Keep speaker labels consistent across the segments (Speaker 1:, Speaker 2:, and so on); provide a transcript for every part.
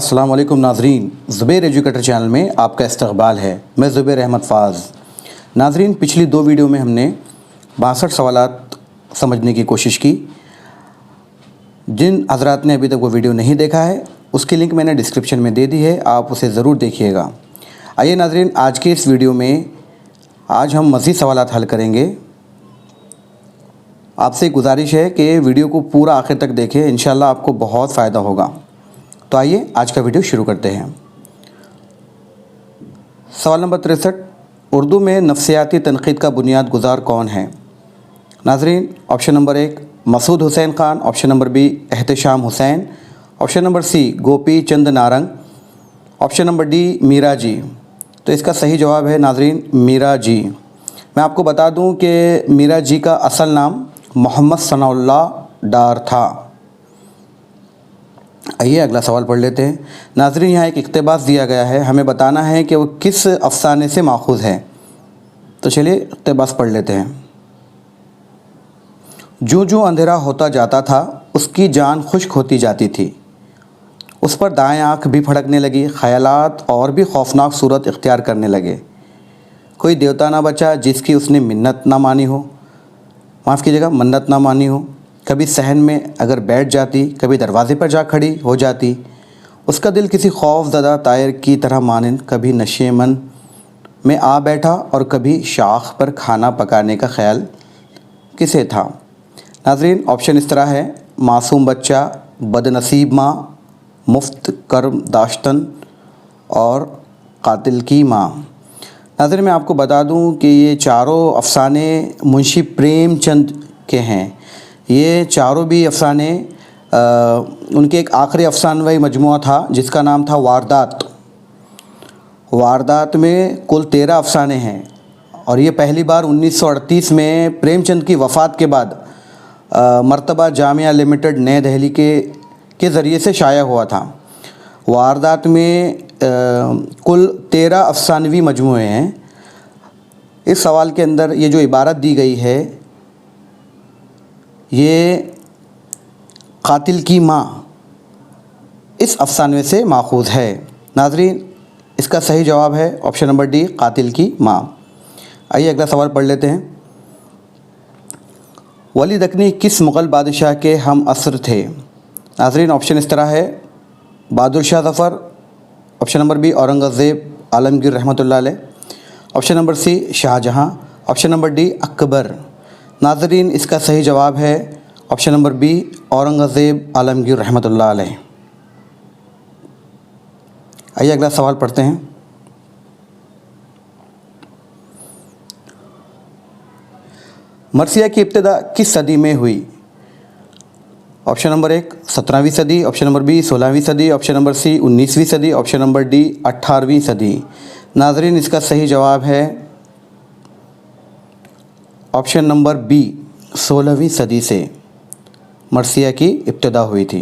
Speaker 1: अस्सलाम वालेकुम नाजरीन, ज़ुबैर एजुकेटर चैनल में आपका इस्तक़बाल है। मैं ज़ुबैर अहमद फ़ाज़। नाजरीन, पिछली 2 वीडियो में हमने 62 सवालात समझने की कोशिश की। जिन हज़रात ने अभी तक वो वीडियो नहीं देखा है उसकी लिंक मैंने डिस्क्रिप्शन में दे दी है, आप उसे ज़रूर देखिएगा। आइए नाजरीन, आज के इस वीडियो में आज हम मज़ीद सवालात हल करेंगे। आपसे गुजारिश है कि वीडियो को पूरा आखिर तक देखें, इंशाल्लाह आपको बहुत फ़ायदा होगा। तो आइए आज का वीडियो शुरू करते हैं। सवाल नंबर 63, उर्दू में नफ्सियाती तनक़ीद का बुनियाद गुज़ार कौन है? नाजरीन, option number 1 Masood Hussain Khan, option number B Ehtesham Hussain, option number C Gopi Chand Narang, option number D Meera ji. तो इसका सही जवाब है नाजरीन मीरा जी। मैं आपको बता दूं कि मीरा जी का असल नाम मोहम्मद सनाउल्लाह डार था। आइए अगला सवाल पढ़ लेते हैं। नाजरीन, यहाँ एक इक़्तिबास दिया गया है, हमें बताना है कि वो किस अफ़साने से माख़ूज़ है। तो चलिए इक़्तिबास पढ़ लेते हैं। जो जो अंधेरा होता जाता था उसकी जान खुश्क होती जाती थी, उस पर दाएं आँख भी फड़कने लगी, ख़यालात और भी खौफनाक सूरत इख्तियार करने लगे। कोई देवता ना बचा जिसकी उसने मिन्नत ना मानी हो, माफ़ कीजिएगा मन्नत ना मानी हो। कभी सहन में अगर बैठ जाती, कभी दरवाज़े पर जा खड़ी हो जाती। उसका दिल किसी खौफज़दा तायर की तरह मानिंद कभी नशेमन में आ बैठा और कभी शाख पर खाना पकाने का ख्याल किसे था? नाज़रीन, ऑप्शन इस तरह है, मासूम बच्चा, बदनसीब माँ, मुफ्त कर्म दाश्तन और कातिल की माँ। नाज़रीन, मैं आपको बता दूं कि ये चारों अफ़साने मुंशी प्रेमचंद के हैं। ये चारों भी अफ़साने उनके एक आखिरी अफ़सानवी मजमुआ था जिसका नाम था वारदात। वारदात में कुल 13 अफ़साने हैं और ये पहली बार 1938 में प्रेमचंद की वफ़ात के बाद मर्तबा जामिया लिमिटेड नई दिल्ली के ज़रिए से शाया हुआ था। वारदात में कुल 13 अफ़सानवी मजमुए हैं। इस सवाल के अंदर ये जो इबारत दी गई है, ये कातिल की माँ इस अफ़साने से माख़ूज़ है। नाज़रीन, इसका सही जवाब है ऑप्शन नंबर डी, कातिल की माँ। आइए अगला सवाल पढ़ लेते हैं। वली दक्नी किस मुग़ल बादशाह के हम असर थे? नाज़रीन, ऑप्शन इस तरह है, Bahadur Shah Zafar, option number B Aurangzeb Alamgir रहमतुल्लाह अलैह, option number C Shahjahan, option number D Akbar. नाज़रीन, इसका सही जवाब है option number B Aurangzeb Alamgir रहमतुल्लाह अलैह। आइए अगला सवाल पढ़ते हैं। मरसिया की इब्तिदा किस सदी में हुई? ऑप्शन नंबर 1 17वीं सदी, ऑप्शन नंबर बी 16वीं सदी, ऑप्शन नंबर सी 19वीं सदी, ऑप्शन नंबर डी 18वीं सदी। नाज़रीन, इसका सही जवाब है ऑप्शन नंबर बी 16वीं सदी से मरसिया की इब्तिदा हुई थी।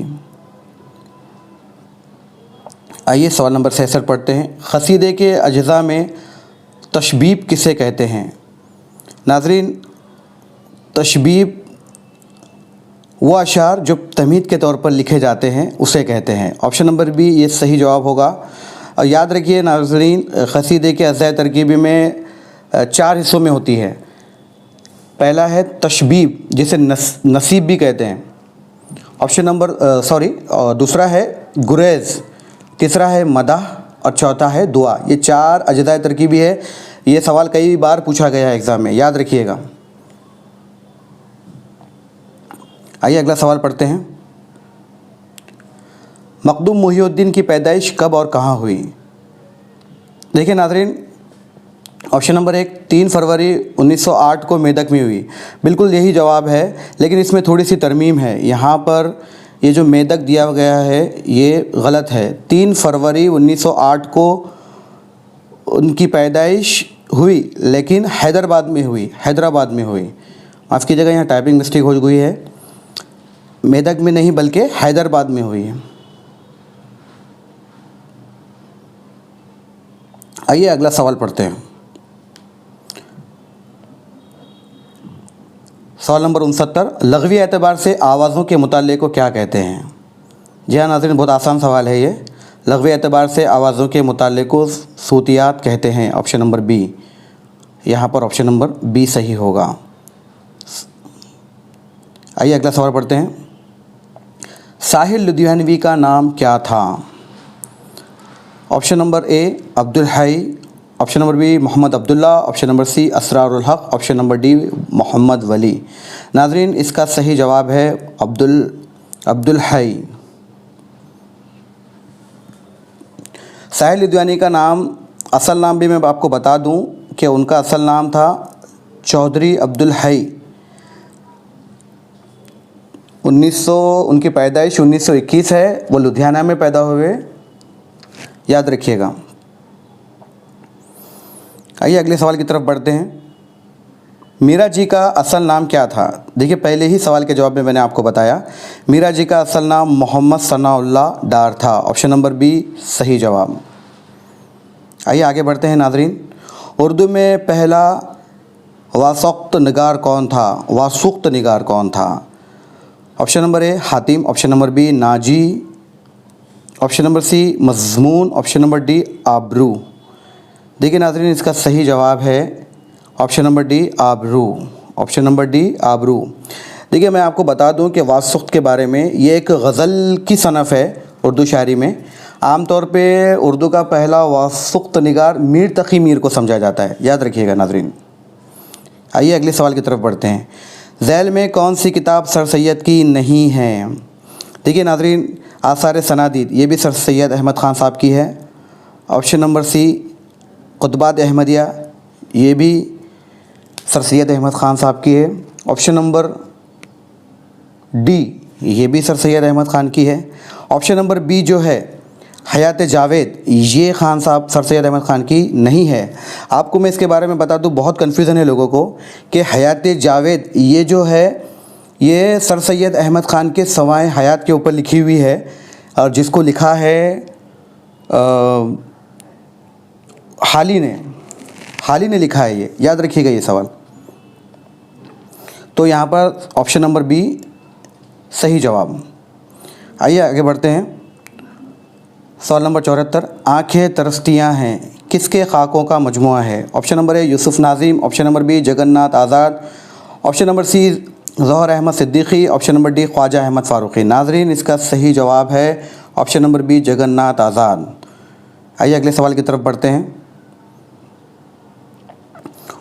Speaker 1: आइए सवाल नंबर 66 पढ़ते हैं। क़सीदे के अज्ज़ा में तशबीब किसे कहते हैं? नाज़रीन, तशबीब वो अशार जो तमीद के तौर पर लिखे जाते हैं उसे कहते हैं। ऑप्शन नंबर बी ये सही जवाब होगा। और याद रखिए नाज़रीन, क़सीदे के अज़्ज़ाए तरकीबी में 4 हिस्सों में होती है। पहला है तशबीब जिसे नसीब भी कहते हैं, ऑप्शन नंबर दूसरा है गुरेज़, तीसरा है मदाह और चौथा है दुआ। ये 4 अज़्ज़ाए तरकीबी है। ये सवाल कई बार पूछा गया है एग्ज़ाम में, याद रखिएगा। आइए अगला सवाल पढ़ते हैं। मखदूम मुहिउद्दीन की पैदाइश कब और कहाँ हुई? देखिए नाज़रीन, ऑप्शन नंबर 1 3 फरवरी 1908 को मेदक में हुई। बिल्कुल यही जवाब है, लेकिन इसमें थोड़ी सी तरमीम है। यहाँ पर ये जो मेदक दिया गया है ये गलत है। 3 फरवरी 1908 को उनकी पैदाइश हुई, लेकिन हैदराबाद में हुई। माफ़ कीजिएगा, यहाँ टाइपिंग मिस्टेक हो गई है। मेदक में नहीं बल्कि हैदराबाद में हुई है। आइए अगला सवाल पढ़ते हैं। सवाल नंबर 69, लग़वी एतबार से आवाज़ों के मुताल्लिक़ को क्या कहते हैं? जी हाँ नाज़रीन, बहुत आसान सवाल है ये। लग़वी एतबार से आवाज़ों के मुताल्लिक़ को सूतियात कहते हैं। ऑप्शन नंबर बी, यहाँ पर ऑप्शन नंबर बी सही होगा। आइए अगला सवाल पढ़ते हैं। साहिल लुधियानवी का नाम क्या था? Option number A Abdul Hai, option number B Mohammad Abdullah, option number C Asrarul Haq, option number D Mohammad Wali. नाज़रीन, इसका सही जवाब है अब्दुल हई। साहिल लुधियानवी का नाम, असल नाम भी मैं आपको बता दूं कि उनका असल नाम था चौधरी अब्दुल हई। 1900 उनकी पैदाइश 1921 है। वो लुधियाना में पैदा हुए, याद रखिएगा। आइए अगले सवाल की तरफ बढ़ते हैं। मीरा जी का असल नाम क्या था? देखिए, पहले ही सवाल के जवाब में मैंने आपको बताया मीरा जी का असल नाम मोहम्मद सनाउल्लाह डार था। ऑप्शन नंबर बी सही जवाब। आइए आगे बढ़ते हैं नाज़रीन। उर्दू में पहला वासुक्त निगार कौन था? वासुक्त निगार कौन था? Option number A Hatim, option number B Naji, option number C Mazmun, option number D Abru. देखिए नाज़रीन, इसका सही जवाब है option number D Abru. Option number D Abru. देखिए, मैं आपको बता दूं कि वासुक्त के बारे में, ये एक गज़ल की सनफ़ है उर्दू शायरी में। आम तौर पे उर्दू का पहला वासुक्त निगार मीर तक़ी मीर को समझा जाता है, याद रखिएगा नाज़रीन। आइए अगले सवाल की तरफ बढ़ते हैं। ज़ैल में कौन सी किताब सर सैयद की नहीं है? देखिए नाज़रीन, आसार सनादीद, ये भी सर सैयद अहमद ख़ान साहब की है। ऑप्शन नंबर सी ख़ुतबात अहमदिया, ये भी सर सैयद अहमद ख़ान साहब की है। ऑप्शन नंबर डी, ये भी सर सैयद अहमद ख़ान की है। ऑप्शन नंबर बी जो है हयात जावेद, ये ख़ान साहब सर सैयद अहमद ख़ान की नहीं है। आपको मैं इसके बारे में बता दूं, बहुत कन्फ्यूज़न है लोगों को कि हयात जावेद ये जो है ये सर सैयद अहमद ख़ान के सवाए हयात के ऊपर लिखी हुई है, और जिसको लिखा है हाली ने लिखा है। ये याद रखिएगा ये सवाल। तो यहाँ पर ऑप्शन नंबर बी सही जवाब। आइए आगे बढ़ते हैं। सवाल नंबर 74। आँखें तरसतियाँ हैं किसके खाकों का मजमुआ है? Option number A Yusuf Nazim, option number B Jagannath Azad, option number C Zohar Ahmad Siddiqui, option number D Khwaja Ahmad Farooqui. नाज़रीन, इसका सही जवाब है option number B Jagannath Azad. आइए अगले सवाल की तरफ बढ़ते हैं।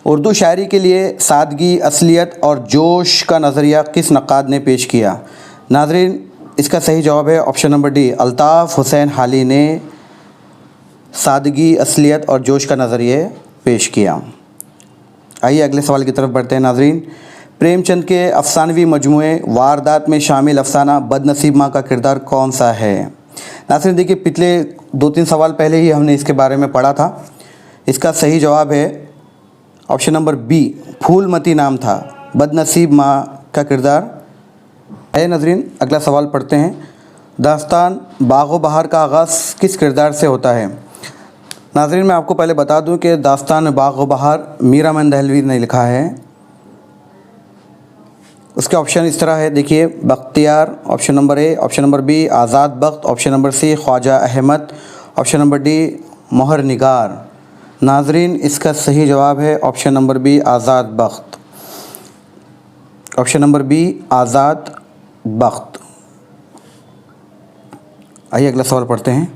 Speaker 1: उर्दू शायरी के लिए सादगी, असलियत और जोश का नज़रिया किस नक़ाद ने पेश किया? नाज़रीन, इसका सही जवाब है option number D Altaf Hussain हाली ने सादगी, असलियत और जोश का नज़रिया पेश किया। आइए अगले सवाल की तरफ बढ़ते हैं नाज़रीन। प्रेमचंद के अफसानवी मजमूए वारदात में शामिल अफसाना बदनसीब माँ का किरदार कौन सा है? नाज़रीन, देखिए, पिछले 2-3 सवाल पहले ही हमने इसके बारे में पढ़ा था। इसका सही जवाब है ऑप्शन नंबर बी फूलमती नाम था बदनसीब माँ का किरदार। है नाज़रीन, अगला सवाल पढ़ते हैं। दास्तान बाग़ो बहार का आगाज़ किस किरदार से होता है? नाज़रीन, मैं आपको पहले बता दूं कि दास्तान बाग़ो बहार मीरा मन दहलवी ने लिखा है। उसके ऑप्शन इस तरह है, देखिए, Bakhtiyar, option number A, option number B Azad Bakht, option number C Khwaja Ahmad, option number D Mohar Nigar. नाज़रीन, इसका सही जवाब है option number B Azad Bakht. Option number B Azad Bakht. आइए अगला सवाल पढ़ते हैं।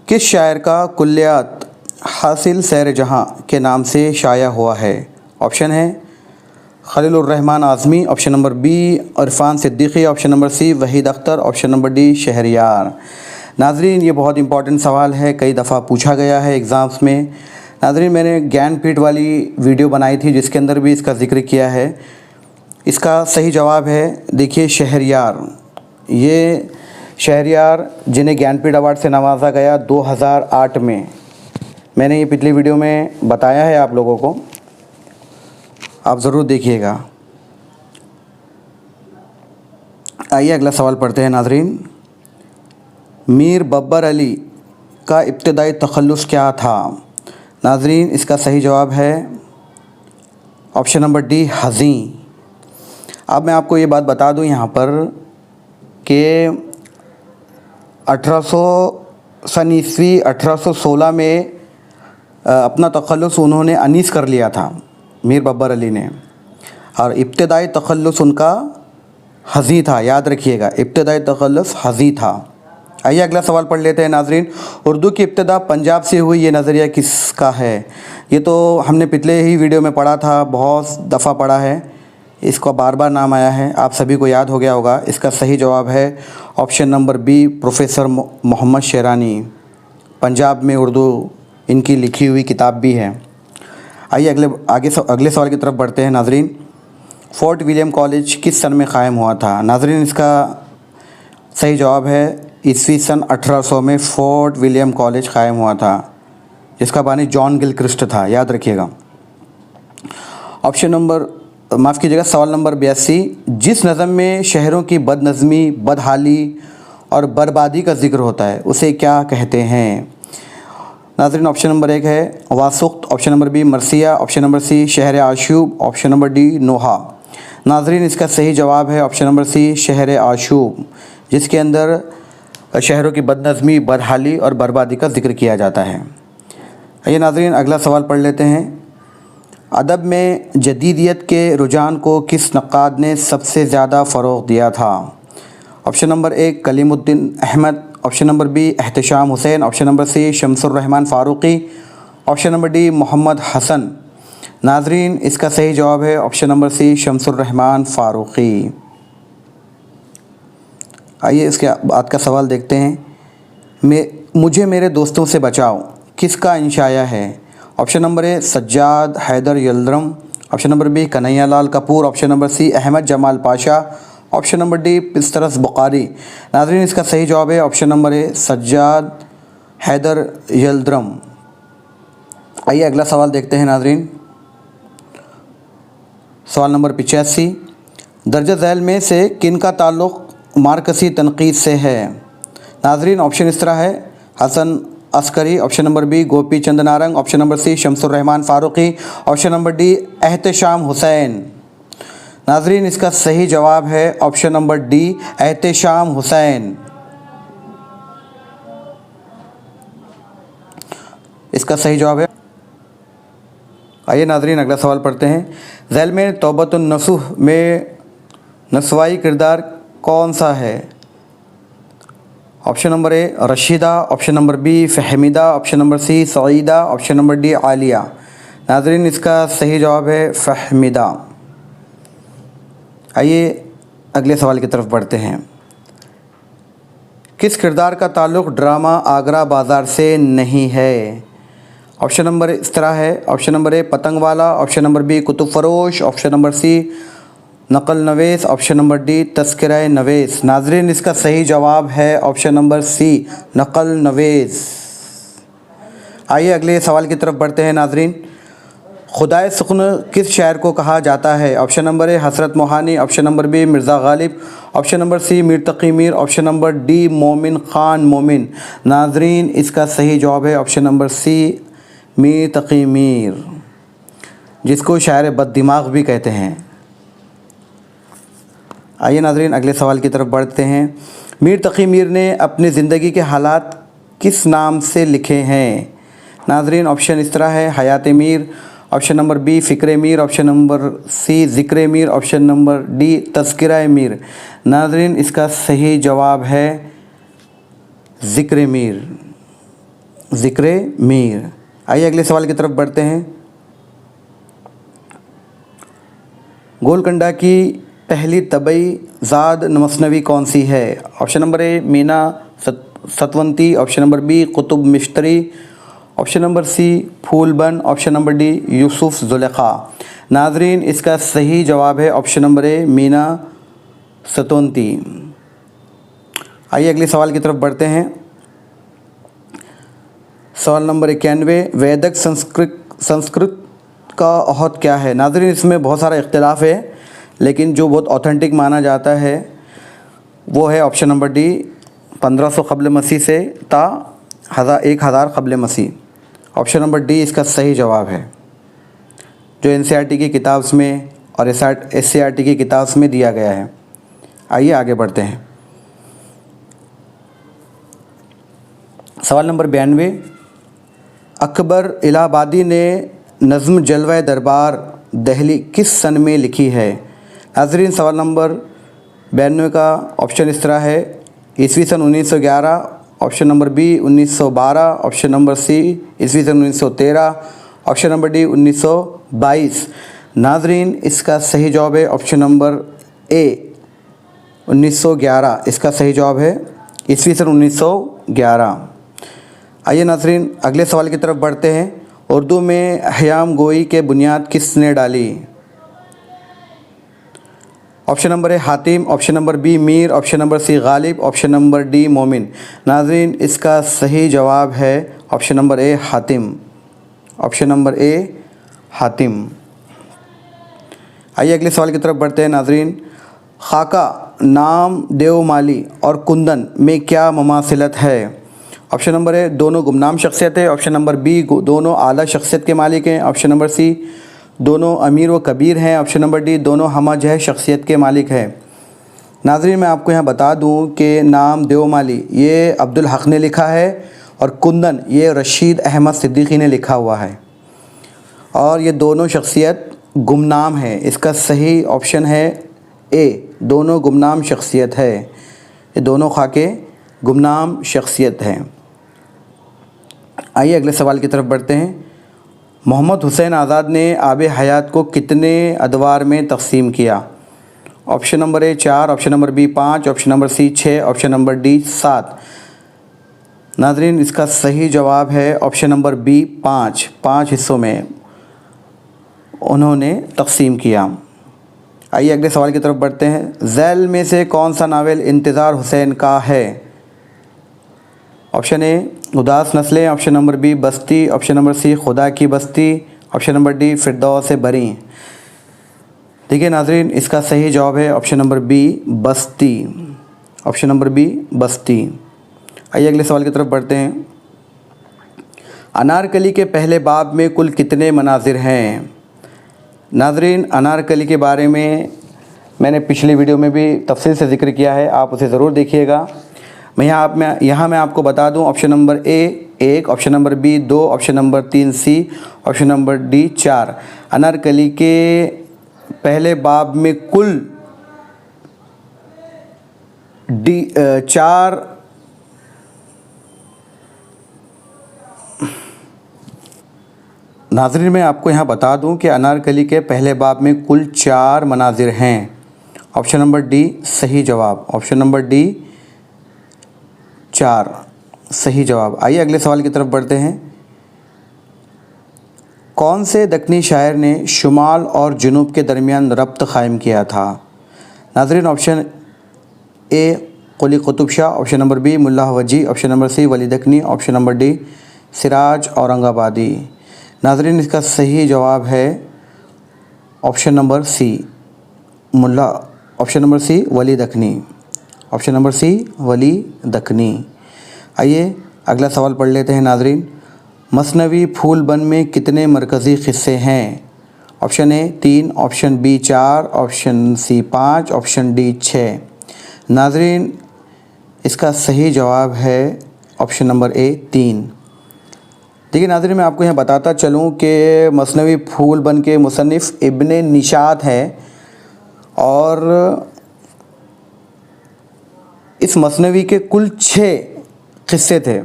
Speaker 1: किस शायर का कुल्लियात हासिल सैर जहाँ के नाम से शाया हुआ है? ऑप्शन है Khalilur Rahman Azmi, option number B Irfan Siddiqui, option number C Wahid Akhtar, option number D Shahryar. नाज़रीन, ये बहुत इंपॉर्टेंट सवाल है, कई दफ़ा पूछा गया है एग्ज़ाम्स में। नाज़रीन, मैंने ज्ञानपीठ वाली वीडियो बनाई थी जिसके अंदर भी इसका ज़िक्र किया है। इसका सही जवाब है, देखिए, शहरयार। ये शहरयार जिन्हें ज्ञानपीठ अवार्ड से नवाजा गया 2008 में, मैंने ये पिछली वीडियो में बताया है आप लोगों को, आप ज़रूर देखिएगा। आइए अगला सवाल पढ़ते हैं नाज़रीन। मीर बब्बर अली का इब्तिदाई तखल्लुस क्या था? नाज़रीन, इसका सही जवाब है ऑप्शन नंबर डी हज़ी। अब मैं आपको ये बात बता दूं यहाँ पर कि सन ईस्वी 1816 में अपना तखल्लुस उन्होंने अनीस कर लिया था, मीर बब्बर अली ने। और इब्तदाई तखल्लुस उनका हज़ी था, याद रखिएगा, इब्तदाई तखल्लुस हज़ी था। आइए अगला सवाल पढ़ लेते हैं नाज़रीन। उर्दू की इब्तदा पंजाब से हुई, ये नज़रिया किसका है? ये तो हमने पिछले ही वीडियो में पढ़ा था, बहुत दफ़ा पढ़ा है, इसका बार बार नाम आया है, आप सभी को याद हो गया होगा। इसका सही जवाब है option number B, professor Mohammad Sherani. Punjab में उर्दू इनकी लिखी हुई किताब भी है। आइए अगले सवाल की तरफ बढ़ते हैं नाज़रीन। फोर्ट विलियम कॉलेज किस सन में क़ायम हुआ था? नाज़रीन इसका सही जवाब है ईस्वी सन 1800 में फोर्ट विलियम कॉलेज क़ायम हुआ था, जिसका बानी जॉन गिलक्रिस्ट था, याद रखिएगा। सवाल नंबर 82, जिस नज़म में शहरों की बदनज़मी, बदहाली और बर्बादी का जिक्र होता है उसे क्या कहते हैं? नाज़रीन ऑप्शन नंबर 1 है वासुक्त, ऑप्शन नंबर बी मरसिया, ऑप्शन नंबर सी शहर आशूब, ऑप्शन नंबर डी नोहा। नाज़रीन इसका सही जवाब है ऑप्शन नंबर सी शहर आशूब, जिसके अंदर शहरों की बदनज़मी, बदहाली और बर्बादी का जिक्र किया जाता है। आइए नाज़रीन अगला सवाल पढ़ लेते हैं। अदब में जदीदियत के रुझान को किस नक्काद ने सबसे ज़्यादा फ़रोग़ दिया था? Option number 1 Kaleemuddin Ahmad, option number B Ehtesham Hussain, option number C Shamsur Rahman Farooqui, option number D Mohammad Hasan. नाज़रीन इसका सही जवाब है option number C Shamsur Rahman Farooqi. आइए इसके बाद का सवाल देखते हैं। मुझे मेरे दोस्तों से बचाओ किसका इंशाया है? Option number A Sajjad Haider Yildirim, option number B Kanhaiya Lal Kapoor, option number C Ahmad Jamal Pasha, option number D Patras Bukhari. नाज़रीन इसका सही जवाब है option number A Sajjad Haider Yildirim. आइए अगला सवाल देखते हैं नाज़रीन। सवाल नंबर 85, दर्ज झैल में से किन का ताल्लुक़ मार्कसी तनकीद से है? नाज़रीन ऑप्शन इस तरह है Hasan Askari, option number B Gopi Chand Narang, option number C Shamsur Rahman Farooqui, option number D Ehtesham Hussain. नाज़रीन इसका सही जवाब है option number D Ehtesham Hussain. इसका सही जवाब है। आइए नाज़रीन अगला सवाल पढ़ते हैं। झैल में तौबतुन नसूह में नस्वाई किरदार कौन सा है? Option number A Rashida, option number B Fahmida, option number C Saeeda, option number D Aliya. नाज़रीन इसका सही जवाब है फ़हमीदा। आइए अगले सवाल की तरफ बढ़ते हैं। किस किरदार का ताल्लुक़ ड्रामा आगरा बाज़ार से नहीं है? ऑप्शन नंबर इस तरह है, ऑप्शन नंबर ए पतंग वाला, ऑप्शन नंबर बी कुतुब फ़रोश, ऑप्शन नंबर सी नकल नवेस, ऑप्शन नंबर डी तस्किरा नवेस। नाज़रीन इसका सही जवाब है ऑप्शन नंबर सी नकल नवेस। आइए अगले सवाल की तरफ बढ़ते हैं नाज़रीन। खुदाए सुख्न किस शायर को कहा जाता है? Option number A Hasrat Mohani, option number B Mirza Ghalib, option number C Mir Taqi Mir, option number D Momin Khan Momin. नाज़रीन इसका सही जवाब है option number C Mir Taqi Mir, जिसको शायर बददिमाग भी कहते हैं। आइए नाज़रीन अगले सवाल की तरफ बढ़ते हैं। मीर तक़ी मीर ने अपनी ज़िंदगी के हालात किस नाम से लिखे हैं? नाज़रीन ऑप्शन इस तरह है Hayat Mir, option number B Fikr Mir, option number C Zikr Mir, option number D Tazkira Mir. नाज़रीन इसका सही जवाब है ज़िक्र मीर, ज़िक्र मीर। आइए अगले सवाल की तरफ बढ़ते हैं। गोलकंडा की पहली तबई ज़ाद मसनवी कौन सी है? Option number A Meena Satwanti, option number B Qutub Mushtari, option number C Phoolban, option number D Yusuf Zulekha. नाज़रीन इसका सही जवाब है option number A Meena Satwanti. आइए अगले सवाल की तरफ बढ़ते हैं। सवाल नंबर 91, वैदिक संस्कृत का अहद क्या है? नाज़रीन इसमें बहुत सारा इख्तिलाफ है, लेकिन जो बहुत ऑथेंटिक माना जाता है वो है ऑप्शन नंबर डी 1500 क़ब्ल मसीह से ता 1000 क़ब्ल मसीह। ऑप्शन नंबर डी इसका सही जवाब है, जो एनसीईआरटी की किताब में और एससीईआरटी की किताब में दिया गया है। आइए आगे बढ़ते हैं। सवाल नंबर 92, अकबर इलाहाबादी ने नज़्म जलवा दरबार दहली किस सन में लिखी है? नाज़रीन, सवाल नंबर 92 का ऑप्शन इस तरह है, ईस्वी सन 1911, option number B 1912, option number C ईस्वी सन 1913, ऑप्शन नंबर डी 1922। नाज़रीन, इसका सही जवाब है ऑप्शन नंबर ए 1911। इसका सही जवाब है ईस्वी सन 1911। आइए नाज़रीन, अगले सवाल की तरफ बढ़ते हैं। उर्दू में हयाम गोई के बुनियाद किसने डाली? Option number A Hatim, option number B Mir, option number C Ghalib, option number D Momin. नाज़रीन, इसका सही जवाब है option number A Hatim. Option number A Hatim. आइए अगले सवाल की तरफ बढ़ते हैं नाज़रीन। खाका, नाम, देवमाली और कुंदन में क्या मुमासिलत है? ऑप्शन नंबर ए दोनों गुमनाम शख्सियत है, ऑप्शन नंबर बी दोनों आला शख्सियत के मालिक हैं, ऑप्शन नंबर सी दोनों अमीर व कबीर हैं, ऑप्शन नंबर डी दोनों हमजह शख्सियत के मालिक हैं। नाज़रीन, मैं आपको यहाँ बता दूँ कि नाम देवमाली ये अब्दुल हक़ ने लिखा है और कुंदन ये रशीद अहमद सिद्दीकी ने लिखा हुआ है और ये दोनों शख्सियत गुमनाम है। इसका सही ऑप्शन है ए, दोनों गुमनाम शख्सियत है। ये दोनों खाके गुमनाम शख्सियत हैं। आइए अगले सवाल की तरफ बढ़ते हैं। मोहम्मद हुसैन आज़ाद ने आब हयात को कितने अदवार में तकसीम किया? Option number A 4, option number B 5, option number C 6, option number D 7। नाज़रीन, इसका सही जवाब है ऑप्शन नंबर बी 5। 5 हिस्सों में उन्होंने तकसीम किया। आइए अगले सवाल की तरफ बढ़ते हैं। ज़ैल में से कौन सा नावल इंतज़ार हुसैन का है? ऑप्शन ए उदास नस्लें, ऑप्शन नंबर बी बस्ती, ऑप्शन नंबर सी खुदा की बस्ती, ऑप्शन नंबर डी फिरदौस से बरी। देखिए नाज़रीन, इसका सही जवाब है ऑप्शन नंबर बी बस्ती। ऑप्शन नंबर बी बस्ती। आइए अगले सवाल की तरफ बढ़ते हैं। अनारकली के पहले बाब में कुल कितने मनाजिर हैं? नाज़रीन, अनारकली के बारे में मैंने पिछली वीडियो में भी तफसील से ज़िक्र किया है, आप उसे ज़रूर देखिएगा। यहाँ मैं आपको बता दूं, option number A 1, option number B 2, option number 3 C, option number D 4। Anarkali के पहले बाब में कुल 4 नाज़रीन, मैं आपको यहाँ बता दूं कि अनारकली के पहले बाब में कुल 4 मनाजिर हैं। ऑप्शन नंबर डी सही जवाब। ऑप्शन नंबर डी 4 सही जवाब। आइए अगले सवाल की तरफ बढ़ते हैं। कौन से दक्कनी शायर ने शुमाल और जुनूब के दरमियान रब्त क़ायम किया था? नाज़रीन, option A Quli Qutub Shah, option number B Mulla Wajhi, option number C Wali Dakkani, option number D Siraj Aurangabadi. नाज़रीन, इसका सही जवाब है option number C Mulla, option number C Wali Dakkani, option number C Wali Dakkani. आइए अगला सवाल पढ़ लेते हैं नाज़रीन। मसनवी फूलबन में कितने मरकज़ी क़िस्से हैं? Option A 3, option B 4, option C 5, option D 6। नाज़रीन, इसका सही जवाब है ऑप्शन नंबर ए 3। देखिए नाज़रीन, मैं आपको यहाँ बताता चलूँ कि मसनवी फूलबन के मुसन्निफ़ इब्ने निशात हैं और इस मसनवी के कुल 6 क़िस्से थे।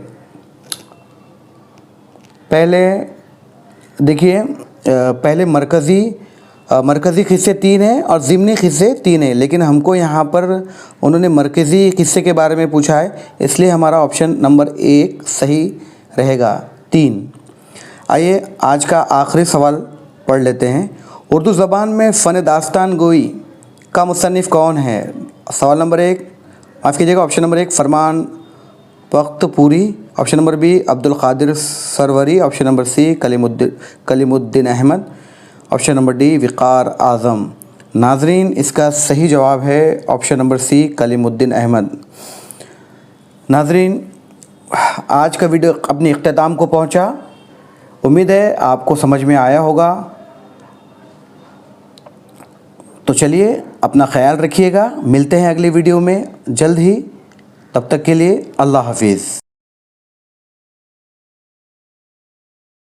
Speaker 1: पहले देखिए, पहले मरकज़ी क़िस्से 3 हैं और ज़िमनी क़िस्से 3 हैं, लेकिन हमको यहाँ पर उन्होंने मरकज़ी क़िस्से के बारे में पूछा है, इसलिए हमारा ऑप्शन नंबर 1 सही रहेगा 3। आइए आज का आखिरी सवाल पढ़ लेते हैं। उर्दू ज़बान में फ़न दास्तान गोई का मुसन्निफ़ कौन है? सवाल नंबर 1, माफ़ कीजिएगा, option number 1 Farman Bakhtpuri, option number B Abdul Qadir Sarwari, option number C Kalimuddin Ahmad, option number D Waqar Azam. नाज़रीन, इसका सही जवाब है option number C Kalimuddin Ahmad. नाज़रीन, आज का वीडियो अपने इख्तिताम को पहुंचा। उम्मीद है आपको समझ में आया होगा। तो चलिए अपना ख्याल रखिएगा, मिलते हैं अगली वीडियो में जल्द ही। तब तक के लिए अल्लाह हाफिज़।